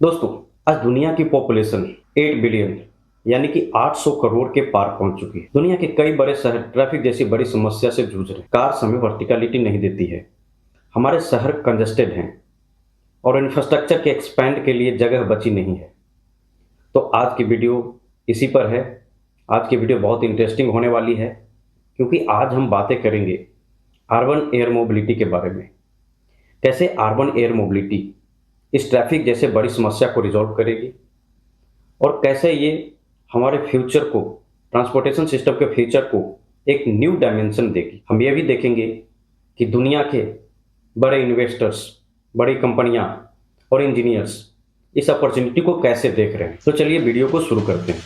दोस्तों, आज दुनिया की पॉपुलेशन 8 बिलियन यानी कि 800 करोड़ के पार पहुंच चुकी है। दुनिया के कई बड़े शहर ट्रैफिक जैसी बड़ी समस्या से जूझ रहे हैं। कार्स हमें वर्टिकलिटी नहीं देती है। हमारे शहर कंजेस्टेड हैं और इंफ्रास्ट्रक्चर के एक्सपैंड के लिए जगह बची नहीं है। तो आज की वीडियो इसी पर है। आज की वीडियो बहुत इंटरेस्टिंग होने वाली है क्योंकि आज हम बातें करेंगे अर्बन एयर मोबिलिटी के बारे में। कैसे अर्बन एयर मोबिलिटी इस ट्रैफिक जैसे बड़ी समस्या को रिजॉल्व करेगी और कैसे ये हमारे फ्यूचर को, ट्रांसपोर्टेशन सिस्टम के फ्यूचर को एक न्यू डायमेंशन देगी। हम ये भी देखेंगे कि दुनिया के बड़े इन्वेस्टर्स, बड़ी कंपनियां और इंजीनियर्स इस अपॉर्चुनिटी को कैसे देख रहे हैं। तो चलिए वीडियो को शुरू करते हैं।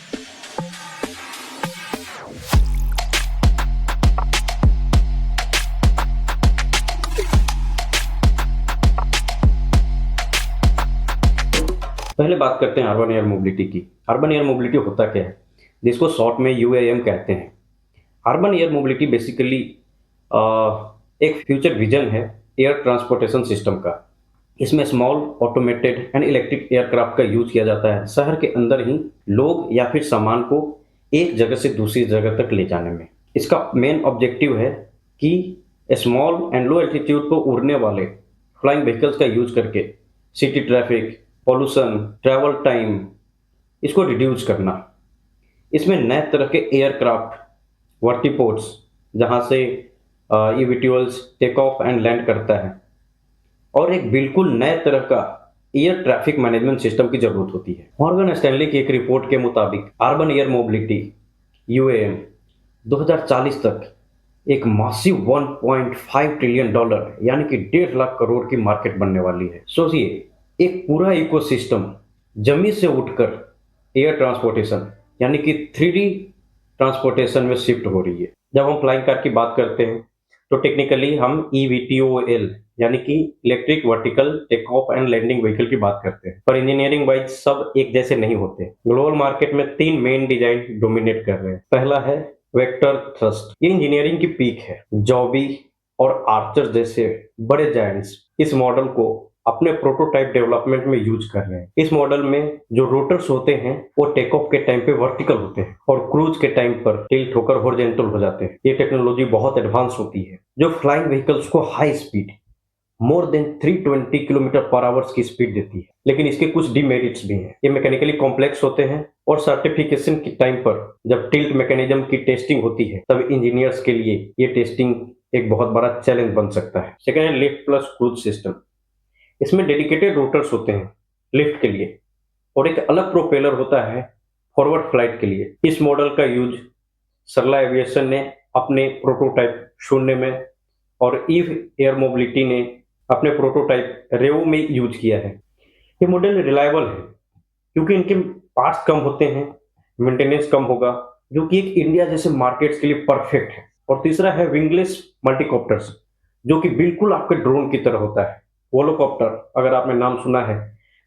पहले बात करते हैं अर्बन एयर मोबिलिटी की। अर्बन एयर मोबिलिटी होता क्या है, जिसको शॉर्ट में यूएएम कहते हैं। अर्बन एयर मोबिलिटी बेसिकली एक फ्यूचर विजन है एयर ट्रांसपोर्टेशन सिस्टम का। इसमें small automated and electric aircraft का यूज किया जाता है शहर के अंदर ही लोग या फिर सामान को एक जगह से दूसरी जगह तक ले जाने में। इसका मेन ऑब्जेक्टिव है कि स्मॉल एंड लो एल्टीट्यूड पर उड़ने वाले फ्लाइंग व्हीकल्स का यूज करके city traffic, pollution, travel time इसको रिड्यूस करना। इसमें नए तरह के एयरक्राफ्ट, वर्टीपोर्ट्स जहाँ से ईवीटीओल्स टेक ऑफ एंड लैंड करता है, और एक बिल्कुल नए तरह का एयर ट्रैफिक मैनेजमेंट सिस्टम की जरूरत होती है। मॉर्गन स्टैनली की एक रिपोर्ट के मुताबिक अर्बन एयर मोबिलिटी यूएएम 2040 तक एक मासिव 1.5 ट्रिलियन डॉलर यानी कि 1.5 लाख करोड़ की मार्केट बनने वाली है। सोचिए, एक पूरा इकोसिस्टम जमीन से उठकर एयर ट्रांसपोर्टेशन यानी कि 3D ट्रांसपोर्टेशन में शिफ्ट हो रही है। जब हम फ्लाइंग कार की बात करते हैं तो टेक्निकली हम ईवीटीओएल यानी कि electric vertical take off and landing vehicle की बात करते हैं, पर इंजीनियरिंग वाइज सब एक जैसे नहीं होते। ग्लोबल मार्केट में 3 मेन डिजाइन डोमिनेट कर रहे हैं। पहला है वेक्टर थ्रस्ट। ये इंजीनियरिंग की पीक है। जॉबी और आर्चर जैसे बड़े जायंट्स इस मॉडल को अपने प्रोटोटाइप डेवलपमेंट में यूज कर रहे हैं। इस मॉडल में जो रोटर्स होते हैं वो टेक ऑफ के टाइम पे वर्टिकल होते हैं और क्रूज के टाइम पर टिल्ट होकर हॉरिजॉन्टल हो जाते हैं। ये टेक्नोलॉजी बहुत एडवांस होती है जो फ्लाइंग व्हीकल्स को high speed more than 320 kilometre पर आवर्स की स्पीड देती है। लेकिन इसके कुछ डिमेरिट्स भी हैं। ये मैकेनिकली कॉम्प्लेक्स होते हैं और सर्टिफिकेशन के टाइम पर जब टिल्ट मैकेनिज्म की टेस्टिंग होती है तब इंजीनियर्स के लिए ये टेस्टिंग एक बहुत बड़ा चैलेंज बन सकता है। सेकेंड है लिफ्ट प्लस क्रूज सिस्टम। इसमें डेडिकेटेड रोटर्स होते हैं लिफ्ट के लिए और एक अलग प्रोपेलर होता है फॉरवर्ड फ्लाइट के लिए। इस मॉडल का यूज सरला एविएशन ने अपने प्रोटोटाइप 0 में और ईव एयर मोबिलिटी ने अपने प्रोटोटाइप रेव में यूज किया है। ये मॉडल रिलायबल है क्योंकि इनके पार्ट्स कम होते हैं, मेंटेनेंस कम होगा, जो कि एक इंडिया जैसे मार्केट्स के लिए परफेक्ट है। और तीसरा है विंगलेस मल्टीकॉप्टर्स, जो कि बिल्कुल आपके ड्रोन की तरह होता है। वोलोकॉप्टर अगर आपने नाम सुना है,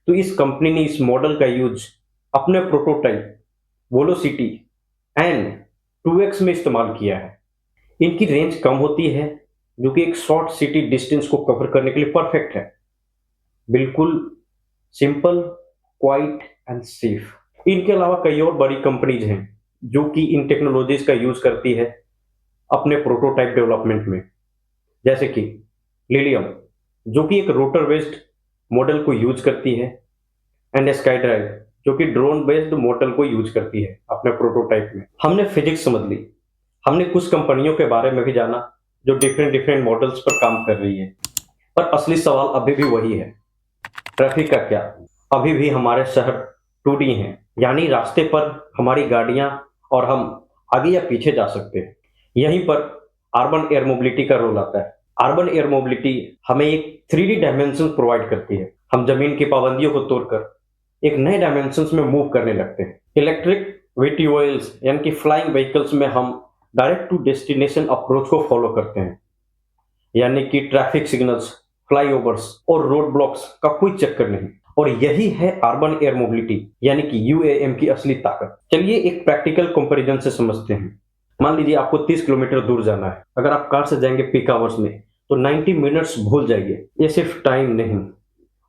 तो इस कंपनी ने इस मॉडल का यूज अपने प्रोटोटाइप वोलोसिटी एंड 2x में इस्तेमाल किया है। इनकी रेंज कम होती है जो कि एक शॉर्ट सिटी डिस्टेंस को कवर करने के लिए परफेक्ट है। बिल्कुल सिंपल, क्वाइट एंड सेफ। इनके अलावा कई और बड़ी कंपनीज हैं जो कि इन टेक्नोलॉजीज का यूज करती है अपने प्रोटोटाइप डेवलपमेंट में, जैसे कि लिलियम जो कि एक रोटर बेस्ड मॉडल को यूज करती है, एंड स्काई ड्राइव जो कि ड्रोन बेस्ड मॉडल को यूज करती है अपने प्रोटोटाइप में। हमने फिजिक्स समझ ली, हमने कुछ कंपनियों के बारे में भी जाना जो डिफरेंट डिफरेंट मॉडल्स पर काम कर रही है, पर असली सवाल अभी भी वही है, ट्रैफिक का क्या। अभी भी हमारे शहर 2D हैं, यानी रास्ते पर हमारी गाड़ियां और हम आगे या पीछे जा सकते हैं। यहीं पर अर्बन एयर मोबिलिटी का रोल आता है। अर्बन एयर मोबिलिटी हमें एक 3D डायमेंशन प्रोवाइड करती है। हम जमीन की पाबंदियों को तोड़कर एक नए डायमेंशंस में मूव करने लगते हैं। इलेक्ट्रिक वीटीओएल्स यानी कि फ्लाइंग व्हीकल्स में हम डायरेक्ट टू डेस्टिनेशन अप्रोच को फॉलो करते हैं, यानी कि ट्रैफिक सिग्नल्स, फ्लाईओवर्स और रोड ब्लॉक्स का कोई चक्कर नहीं। और यही है अर्बन एयर मोबिलिटी यानी कि यूएएम की असली ताकत। चलिए एक प्रैक्टिकल कंपैरिजन से समझते हैं। मान लीजिए आपको 30 किलोमीटर दूर जाना है। अगर आप कार से जाएंगे पीक आवर्स में तो 90 मिनट्स भूल जाइए। ये सिर्फ टाइम नहीं,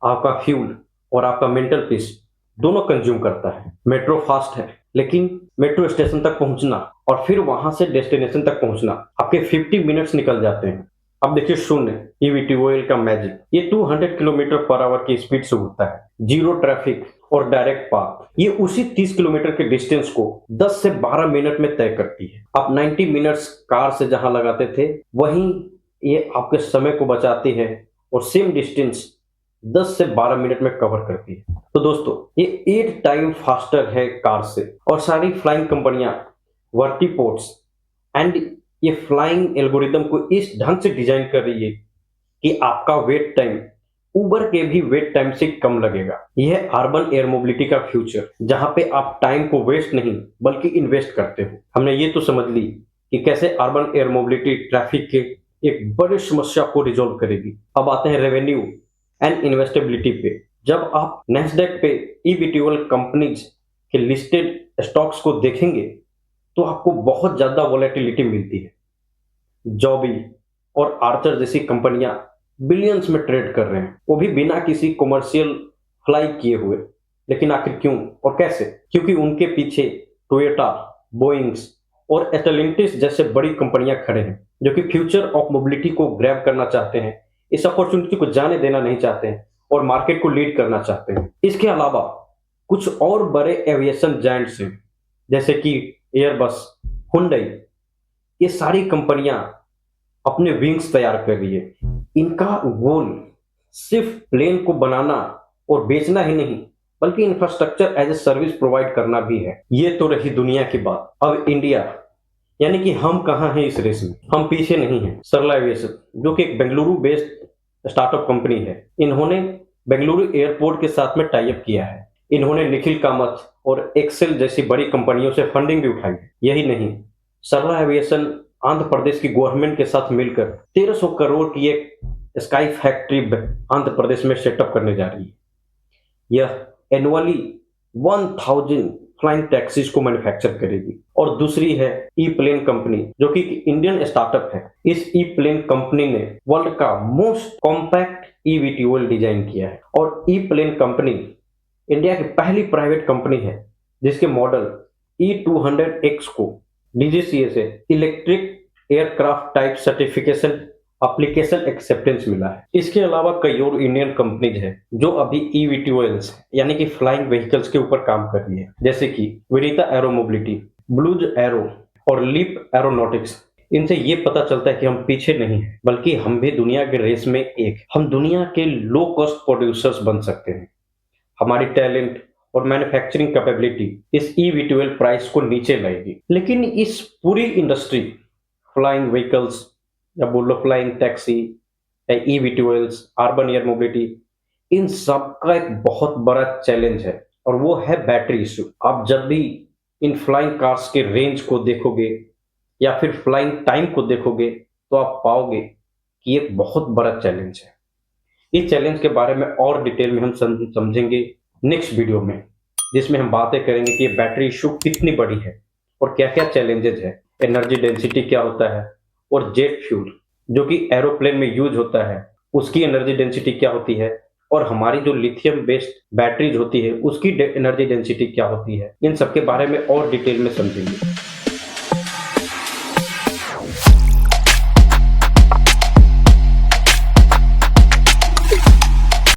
आपका फ्यूल और आपका मेंटल पीस दोनों कंज्यूम करता है। मेट्रो फास्ट है, लेकिन मेट्रो स्टेशन तक पहुंचना और फिर वहां से डेस्टिनेशन तक पहुंचना आपके 50 मिनट्स निकल जाते हैं। अब देखिए शून्य ईवीटी ओएल का मैजिक, ये 200 किलोमीटर पर आवर की स्पीड से उड़ता है, जीरो ट्रैफिक और डायरेक्ट पाथ। ये उसी 30 किलोमीटर के डिस्टेंस को 10 से 12 मिनट में तय करती है। आप 90 मिनट्स कार से जहां लगाते थे, वहीं ये आपके समय को बचाती है और सेम डिस्टेंस 10 से 12 मिनट में कवर करती है। तो दोस्तों, ये 8 टाइम फास्टर है कार से। और सारी फ्लाइंग कंपनियां वर्टीपोर्ट्स एंड ये फ्लाइंग एल्गोरिदम को इस ढंग से डिजाइन कर रही है कि आपका वेट टाइम उबर के भी वेट टाइम से कम लगेगा। यह है अर्बन एयर मोबिलिटी का फ्यूचर, जहां पे आप टाइम को वेस्ट नहीं बल्कि इन्वेस्ट करते हो। हमने ये तो समझ ली कि कैसे अर्बन एयर मोबिलिटी ट्रैफिक के एक बड़ी समस्या को रिजॉल्व करेगी। अब आते हैं रेवेन्यू एंड इन्वेस्टेबिलिटी पे। जब आप नेस्डेक पे ईवीटीओएल कंपनीज के लिस्टेड स्टॉक्स को देखेंगे तो आपको बहुत ज्यादा वोलेटिलिटी मिलती है। जॉबी और आर्चर जैसी कंपनियां बिलियंस में ट्रेड कर रहे हैं, वो भी बिना किसी कमर्शियल फ्लाई किए हुए। लेकिन आखिर क्यों और कैसे? क्योंकि उनके पीछे टोयोटा, बोइंग्स और एटलिंटिस जैसे बड़ी कंपनियां खड़े हैं, जो कि फ्यूचर ऑफ मोबिलिटी को ग्रैब करना चाहते हैं, इस अपॉर्चुनिटी को जाने देना नहीं चाहते हैं और मार्केट को लीड करना चाहते हैं। इसके अलावा कुछ और बड़े एविएशन जायंट्स हैं, जैसे कि एयरबस, हुंडई। ये सारी कंपनियां अपने विंग्स तैयार कर रही है। इनका गोल सिर्फ प्लेन को बनाना और बेचना ही नहीं, बल्कि infrastructure as a service provide करना भी है। ये तो रही दुनिया की बात। अब इंडिया, यानी कि हम कहाँ हैं इस रेस में? हम पीछे नहीं हैं। सरला एविएशन, जो कि एक बेंगलुरु बेस्ड स्टार्टअप कंपनी है, इन्होंने बेंगलुरु एयरपोर्ट के साथ में टाई अप किया है। इन्होंने निखिल कामत और एक्सेल जैसी बड़ी कंपनियों से फंडिंग भी उठाई है। यही नहीं, सरला एविएशन आंध्र प्रदेश की गवर्नमेंट के साथ मिलकर 1300 करोड़ की एक स्काई फैक्ट्री आंध्र प्रदेश में सेटअप करने जा रही है। यह एनुअली 1000 फ्लाइंग टैक्सीज को मैन्युफैक्चर करेगी। और दूसरी है ई प्लेन कंपनी, जो कि इंडियन स्टार्टअप है। इस ई प्लेन कंपनी ने वर्ल्ड का मोस्ट कॉम्पैक्ट ईवीटीओएल डिजाइन किया है। और ई प्लेन कंपनी इंडिया की पहली प्राइवेट कंपनी है जिसके मॉडल E200X को डीजीसीए से electric aircraft type certification application acceptance मिला है। इसके अलावा कई और इंडियन कंपनीज हैं जो अभी ईवीटीओएल्स यानी कि फ्लाइंग व्हीकल्स के ऊपर काम कर रही है, जैसे कि Vinita arrow mobility, blues arrow और लीप एरोनॉटिक्स। इनसे ये पता चलता है कि हम पीछे नहीं हैं, बल्कि हम भी दुनिया के रेस में हम दुनिया के लो कॉस्ट प्रोड्यूसर्स बन सकते हैं। हमारी टैलेंट और मैन्युफैक्चरिंग कैपेबिलिटी इस ईवीटीओएल प्राइस को नीचे लाएगी। लेकिन इस पूरी इंडस्ट्री, फ्लाइंग व्हीकल्स या बोलो फ्लाइंग टैक्सी या ईवीटीओएल्स, अर्बन एयर मोबिलिटी, इन सब का एक बहुत बड़ा चैलेंज है और वो है बैटरी इश्यू। आप जब भी इन फ्लाइंग कार्स के रेंज को देखोगे या फिर फ्लाइंग टाइम को देखोगे तो आप पाओगे कि ये बहुत बड़ा चैलेंज है। इस चैलेंज के बारे में और डिटेल में हम समझेंगे नेक्स्ट वीडियो में, जिसमें हम बातें करेंगे कि ये बैटरी इशू कितनी बड़ी है और क्या क्या चैलेंजेस है, एनर्जी डेंसिटी क्या होता है, और जेट फ्यूल जो कि एरोप्लेन में यूज होता है उसकी एनर्जी डेंसिटी क्या होती है, और हमारी जो लिथियम बेस्ड बैटरीज होती है उसकी एनर्जी डेंसिटी क्या होती है। इन सब के बारे में और डिटेल में समझेंगे।